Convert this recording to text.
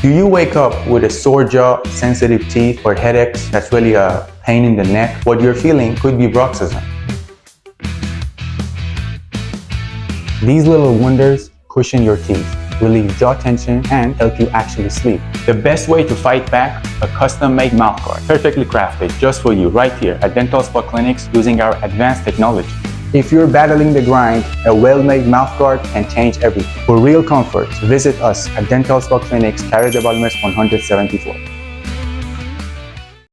Do you wake up with a sore jaw, sensitive teeth, or headaches that's really a pain in the neck? What you're feeling could be bruxism. These little wonders cushion your teeth, relieve jaw tension, and help you actually sleep. The best way to fight back, a custom-made mouthguard, perfectly crafted just for you right here at Dental Spa Clinics using our advanced technology. If you're battling the grind, a well-made mouthguard can change everything. For real comfort, visit us at Dental Spa Clinics, Carrer de Balmes 174.